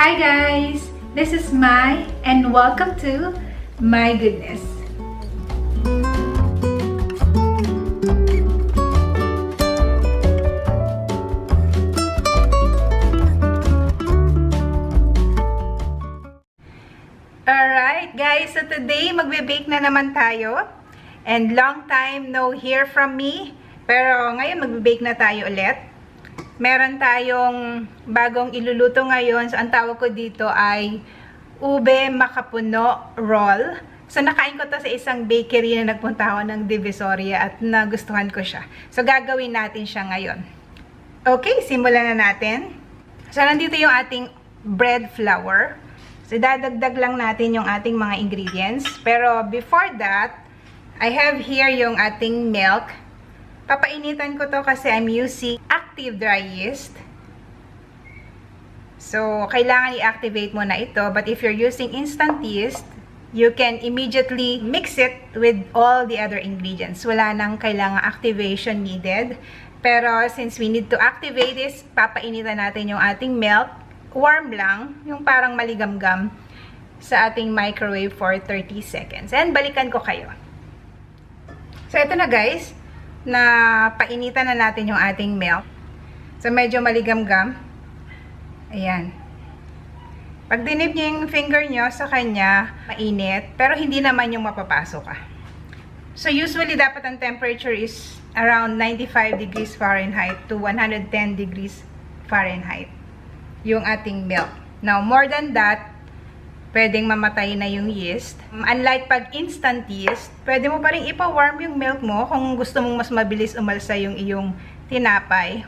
Hi guys! This is Mai and welcome to My Goodness. Alright guys, so today magbe-bake na naman tayo. And long time no hear from me. Pero ngayon magbe-bake na tayo ulit. Meron tayong bagong iluluto ngayon. So, ang tawag ko dito ay ube makapuno roll. So, nakain ko to sa isang bakery na nagpunta ako ng Divisoria at nagustuhan ko siya. So, gagawin natin siya ngayon. Okay, simulan na natin. So, nandito yung ating bread flour. So, dadagdag lang natin yung ating mga ingredients. Pero, before that, I have here yung ating milk. Papainitan ko to kasi I'm using active dry yeast. So, kailangan i-activate mo na ito. But if you're using instant yeast, you can immediately mix it with all the other ingredients. Wala nang kailangan activation needed. Pero since we need to activate this, papainitan natin yung ating milk. Warm lang, yung parang maligamgam sa ating microwave for 30 seconds. And balikan ko kayo. So, ito na guys. Na painitan na natin yung ating milk. So, medyo maligamgam. Ayan. Pag dinip nyo yung finger nyo sa kanya, mainit. Pero hindi naman yung mapapasok ka. So, usually, dapat ang temperature is around 95 degrees Fahrenheit to 110 degrees Fahrenheit. Yung ating milk. Now, more than that, pwedeng mamatay na yung yeast. Unlike pag instant yeast, pwede mo pa rin ipa-warm yung milk mo kung gusto mong mas mabilis umalsa yung iyong tinapay.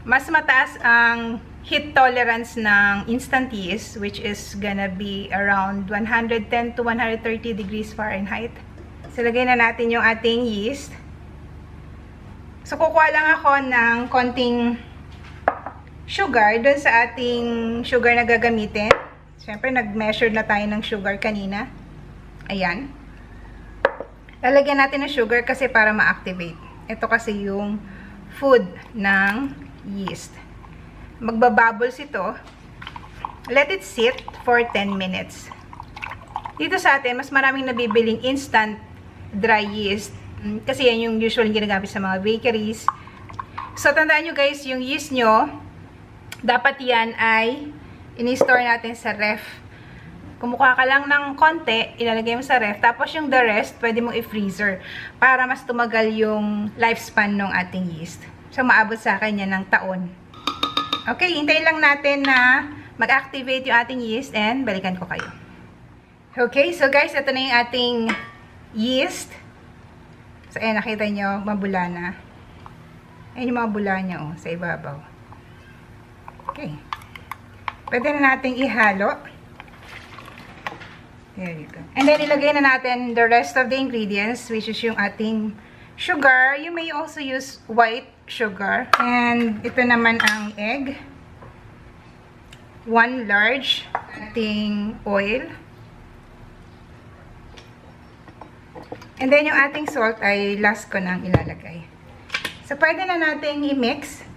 Mas mataas ang heat tolerance ng instant yeast, which is gonna be around 110 to 130 degrees Fahrenheit. So, lagay na natin yung ating yeast. So, kukuha lang ako ng konting sugar dun sa ating sugar na gagamitin. Siyempre, nag-measure na tayo ng sugar kanina. Ayan. Lalagyan natin ng sugar kasi para ma-activate. Ito kasi yung food ng yeast. Magbabubbles ito. Let it sit for 10 minutes. Dito sa atin, mas maraming nabibiling instant dry yeast. Kasi yan yung usually ginagamit sa mga bakeries. So, tandaan nyo guys, yung yeast nyo, dapat yan ay ini-store natin sa ref. Kumukuha ka lang ng konti, ilalagay mo sa ref. Tapos yung the rest, pwede mong i-freezer para mas tumagal yung lifespan ng ating yeast. So, maabot sa akin yan ng taon. Okay, hintayin lang natin na mag-activate yung ating yeast and balikan ko kayo. Okay, so guys, ito na yung ating yeast. So, ayan, nakita nyo, mabula na. Ayan yung mga bula niya, oh, sa ibabaw. Okay. Pwede na nating ihalo. There you go. And then, ilagay na natin the rest of the ingredients, which is yung ating sugar. You may also use white sugar. And ito naman ang egg. 1 large ating oil. And then, yung ating salt ay last ko nang ilalagay. So, pwede na nating i-mix.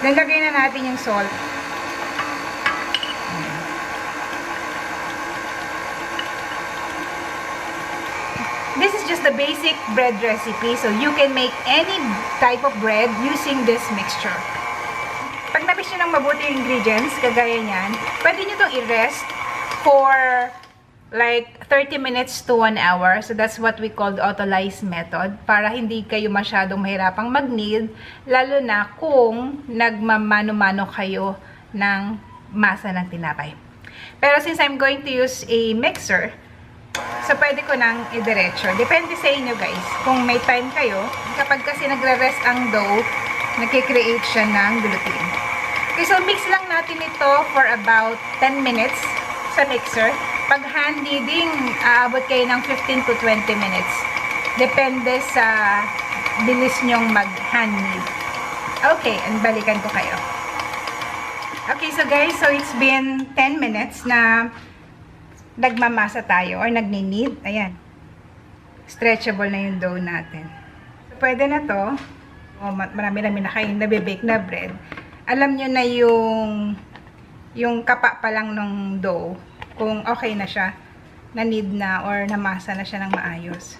Then, lagay na natin yung salt. This is just the basic bread recipe. So, you can make any type of bread using this mixture. Pag na-mix nyo ng mabuti yung ingredients, kagaya nyan, pwede nyo itong i-rest for like 30 minutes to 1 hour. So, that's what we call the autolyze method. Para hindi kayo masyadong mahirapang mag-knead, lalo na kung nagmamano-mano kayo ng masa ng tinapay. Pero since I'm going to use a mixer, so pwede ko nang i-diretso. Depende sa inyo guys. Kung may time kayo, kapag kasi nagre-rest ang dough, nagkikreate siya ng gluten. Okay, so mix lang natin ito for about 10 minutes sa mixer. Pag hand kneading, aabot kayo ng 15 to 20 minutes. Depende sa bilis nyong mag-hand knead. Okay, and balikan ko kayo. Okay, so guys, so it's been 10 minutes na nagmamasa tayo or nagni-knead. Ayan. stretchable na yung dough natin. So, pwede na to. Marami-rami na kayong nabibake na bread. Alam nyo na yung kapa pa lang ng dough, kung okay na siya, na need na or namasa na siya ng maayos.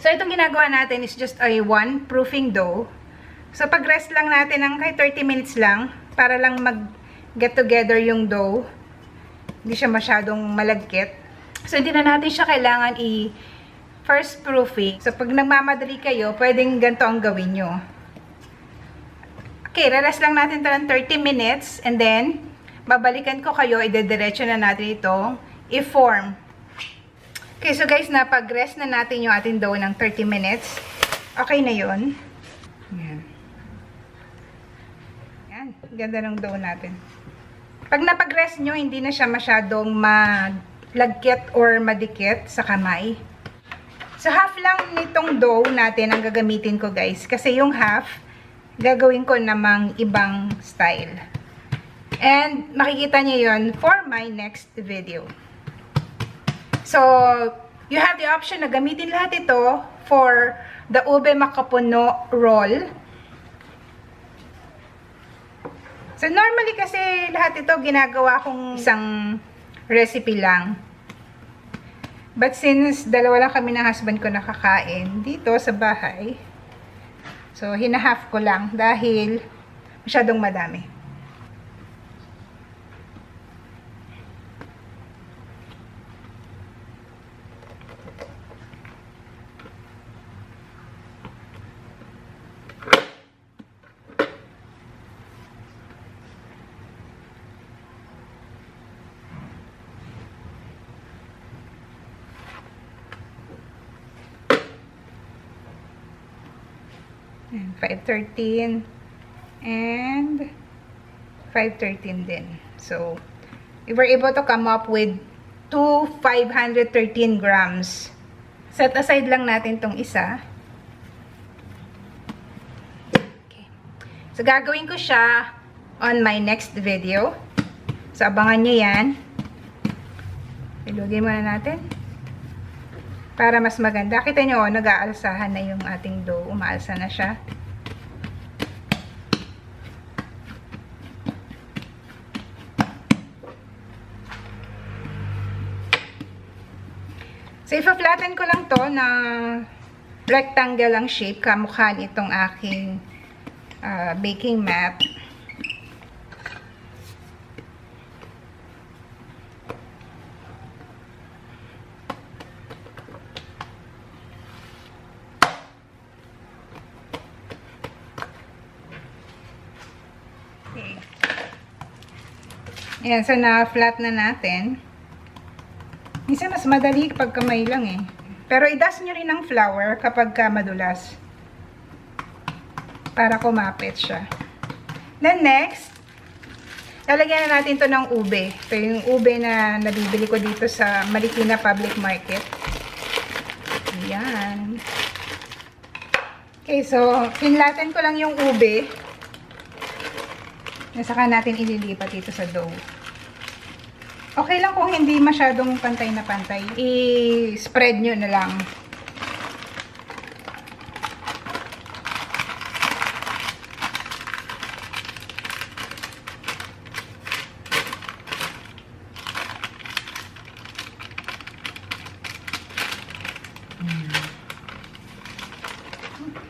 So, itong ginagawa natin is just a one proofing dough. So, pag-rest lang natin ng kahit 30 minutes lang, para lang mag-get together yung dough. Hindi siya masyadong malagkit. So, hindi na natin siya kailangan first proofing. So, pag nagmamadali kayo, pwedeng ganito ang gawin nyo. Okay, rest lang natin ito ng 30 minutes. And then, babalikan ko kayo, idediretso na natin itong i-form. Okay, so guys, napag-rest na natin yung ating dough ng 30 minutes. Okay na yun. Yan. Yan. Ganda ng dough natin. Pag napag-rest nyo, hindi na siya masyadong malagkit or madikit sa kamay. So, half lang nitong dough natin ang gagamitin ko, guys. Kasi yung half, gagawin ko namang ibang style. And, makikita nyo yun for my next video. So, you have the option na gamitin lahat ito for the ube makapuno roll. So, normally kasi lahat ito ginagawa kong isang recipe lang. But since dalawa lang kami ng husband ko nakakain dito sa bahay, so, hinahaf ko lang dahil masyadong madami. And 513 and 513 din. So, we were able to come up with 513 grams. Set aside lang natin tong isa. Okay. So, gagawin ko siya on my next video. So, abangan nyo yan. Ilugay muna natin. Para mas maganda. Kita nyo, nag-aalsahan na yung ating dough. Umaalsa na siya. So, ipa-flatten ko lang to na rectangle lang shape. Kamukha nitong aking baking mat. Ayan, so na-flat na natin. Minsan mas madali pag kamay lang eh. Pero i-dust nyo rin ng flour kapag madulas. Para kumapit siya. Then next, lalagyan na natin to ng ube. Ito yung ube na nabibili ko dito sa Marikina Public Market. Ayan. Okay, so pinlaten ko lang yung ube. Saka natin ililipat dito sa dough. Okay lang kung hindi masyadong pantay na pantay. I-spread nyo na lang.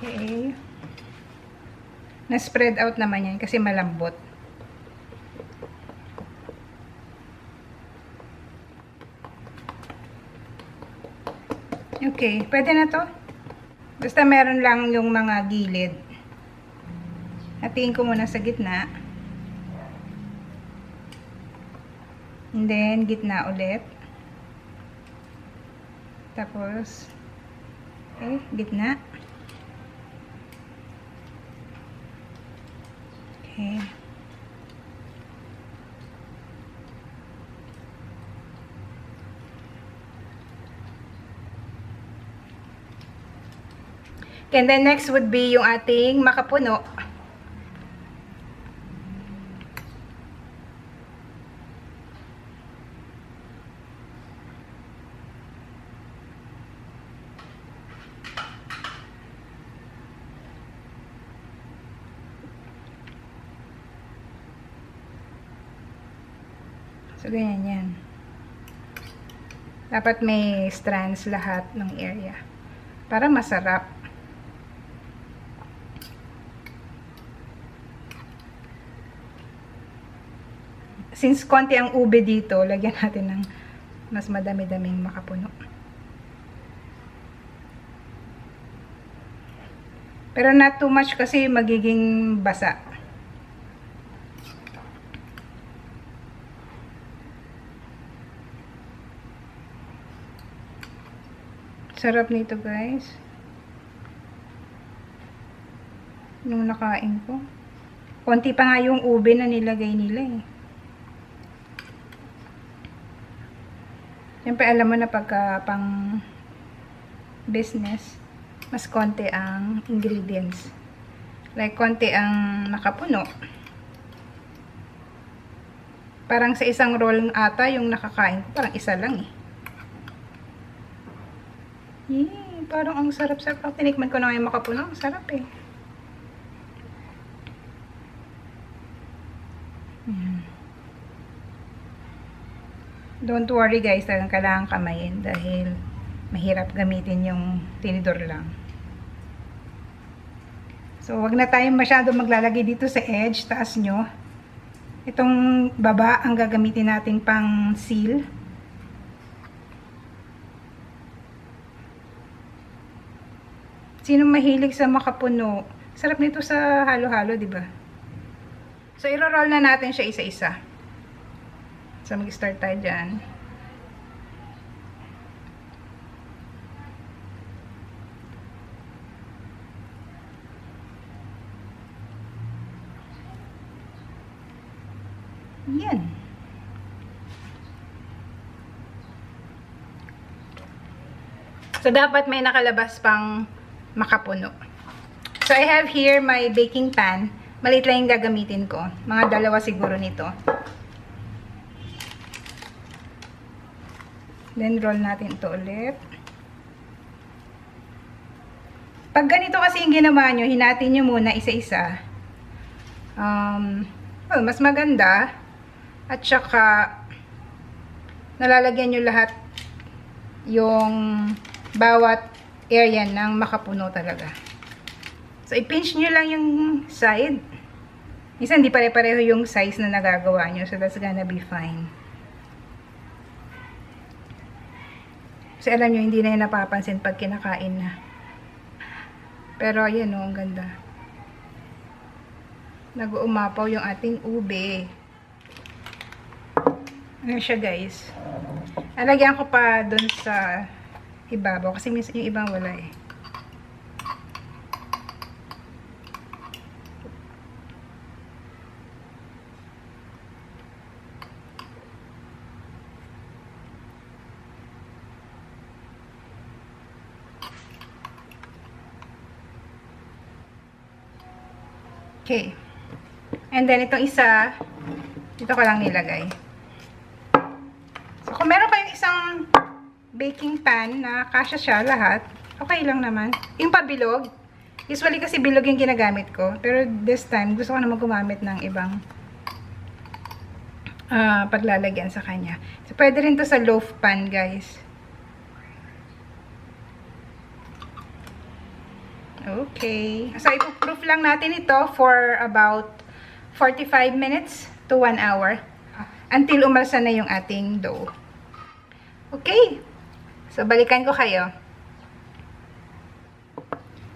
Okay. Na-spread out naman yan kasi malambot. Okay, pwede na to. Basta meron lang yung mga gilid. Hatiin ko muna sa gitna. And then, gitna ulit. Tapos, okay, gitna. Okay. And then next would be yung ating makapuno. So, ganyan yan. Dapat may strands lahat ng area. Para masarap. Since konti ang ube dito, lagyan natin ng mas madami-daming makapuno. Pero not too much kasi magiging basa. Sarap nito, guys. Nung nakain ko. Konti pa nga yung ube na nilagay nila eh. Siyempre alam mo na pagka pang business, mas konti ang ingredients. Like konti ang nakapuno. Parang sa isang roll ata yung nakakain ko, parang isa lang eh. Yee, parang ang sarap-sarap. Tinikman ko na ngayon makapuno, ang sarap eh. Don't worry guys, talagang kailangan kamayin dahil mahirap gamitin yung tinidor lang. So, wag na tayong masyado maglalagay dito sa edge, taas nyo. Itong baba ang gagamitin natin pang seal. Sino mahilig sa makapuno? Sarap nito sa halo-halo, di ba? So, iro-roll na natin siya isa-isa. So, mag-start tayo dyan. Yan. So, dapat may nakalabas pang makapuno. So, I have here my baking pan. Maliit lang yung gagamitin ko. Mga dalawa siguro nito. Then, roll natin ito ulit. Pag ganito kasi yung ginawa nyo, hinatin nyo muna isa-isa. Well, mas maganda. At saka, nalalagyan nyo lahat yung bawat area ng makapuno talaga. So, i-pinch nyo lang yung side. Minsan, hindi pare-pareho yung size na nagagawa nyo. So, that's gonna be fine. Kasi alam nyo, hindi na yun napapansin pag kinakain na. Pero, ayan o, ang ganda. Nag-uumapaw yung ating ube. Ano siya, guys? Alagyan ko pa dun sa ibabaw. Kasi minsan yung ibang wala eh. Okay. And then, itong isa, dito ko lang nilagay. So, kung meron kayong isang baking pan na kasya siya lahat, okay lang naman. Yung pabilog, usually kasi bilog yung ginagamit ko. Pero this time, gusto ko naman gumamit ng ibang paglalagyan sa kanya. So, pwede rin to sa loaf pan, guys. Okay. So, ipo-proof lang natin ito for about 45 minutes to 1 hour until umalsa na yung ating dough. Okay. So, balikan ko kayo.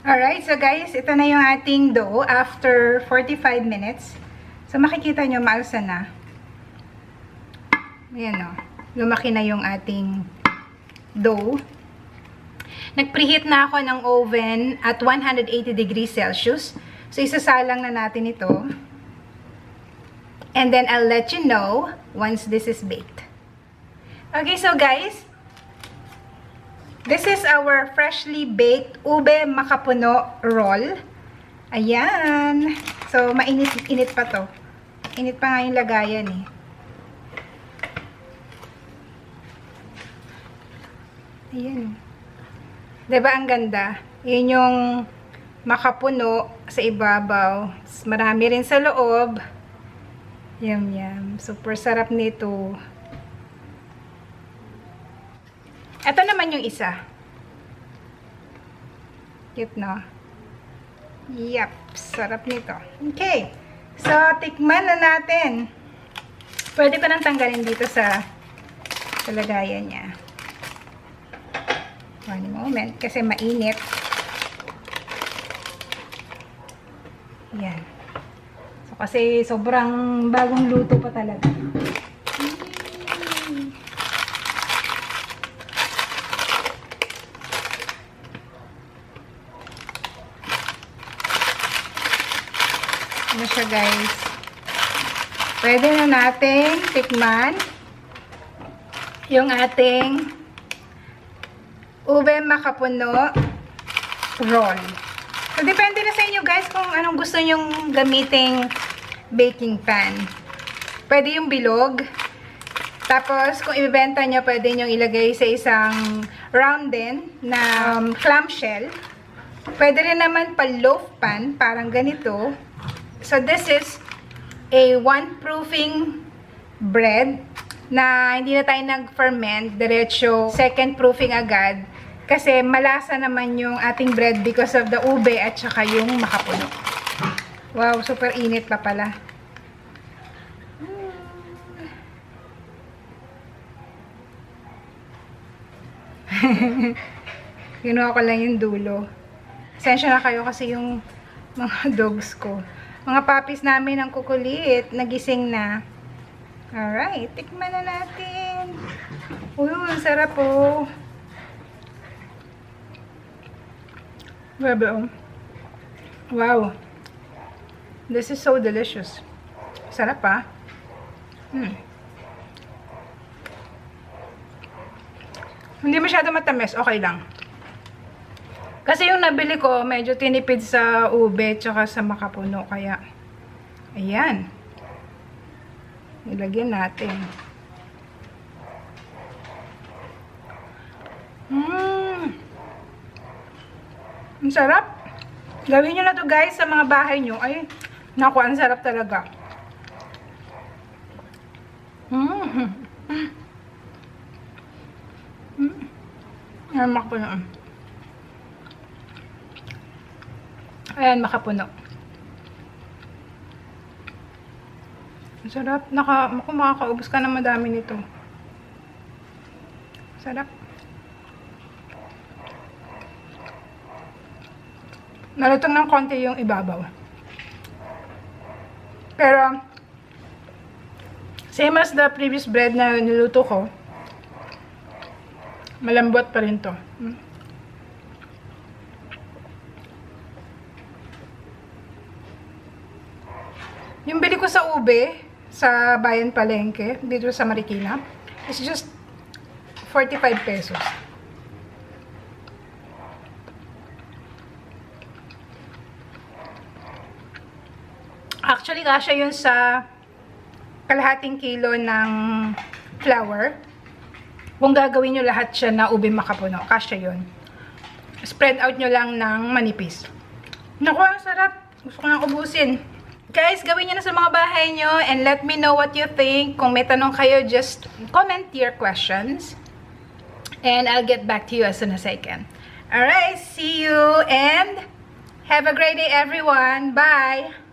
Alright. So, guys, ito na yung ating dough after 45 minutes. So, makikita nyo, maalsa na. Ayan o. Lumaki na yung ating dough. Nag-preheat na ako ng oven at 180 degrees Celsius. So, isasalang na natin ito. And then, I'll let you know once this is baked. Okay, so guys, this is our freshly baked ube makapuno roll. Ayan. So, mainit-init pa to. Init pa nga yung lagayan eh. Ayan. Diba ang ganda? Yun yung makapuno sa ibabaw. Marami rin sa loob. Yum, yum. Super sarap nito. Ito naman yung isa. Cute, no? Yup. Sarap nito. Okay. So, tikman na natin. Pwede ko nang tanggalin dito sa lagayan niya. One moment. Kasi mainit. Yan. So, kasi sobrang bagong luto pa talaga. Ano siya, guys? Pwede na natin tikman yung ating ube makapuno roll. So, depende na sa inyo, guys, kung anong gusto nyong gamiting baking pan. Pwede yung bilog. Tapos, kung ibibenta nyo, pwede nyo ilagay sa isang round din na clamshell. Pwede rin naman pa loaf pan, parang ganito. So, this is a one-proofing bread na hindi na tayo nag-ferment, diretso second proofing agad. Kasi malasa naman yung ating bread because of the ube at saka yung makapuno. Wow, super init pa pala. Kinuha ko lang yung dulo. Pasensya na kayo kasi yung mga dogs ko. Mga puppies namin ang kukulit. Nagising na. Alright, tikman na natin. Uy, ang sarap po. Grabe, oh. Wow. This is so delicious. Sarap, ah. Hindi masyado matamis. Okay lang. Kasi yung nabili ko, medyo tinipid sa ube tsaka sa makapuno. Kaya, ayan. Ilagyan natin. Ang sarap. Gawin nyo na to, guys, sa mga bahay nyo. Ay, naku, ang sarap talaga. Ayan, makapuno. Ayan, makapuno. Ang sarap. Makakaubos ka na madami nito. Sarap. Nalutong ng konti yung ibabaw. Pero, same as the previous bread na niluto ko, malambot pa rin to. Yung bili ko sa ube, sa Bayan Palengke, dito sa Marikina, is just 45 pesos. Actually, kasya yun sa kalahating kilo ng flour. Kung gagawin nyo lahat siya na ube makapuno, kasya yun. Spread out nyo lang ng manipis. Naku, ang sarap. Gusto ko nang ubusin. Guys, gawin nyo na sa mga bahay nyo and let me know what you think. Kung may tanong kayo, just comment your questions. And I'll get back to you as soon as I can. Alright, see you and have a great day, everyone. Bye!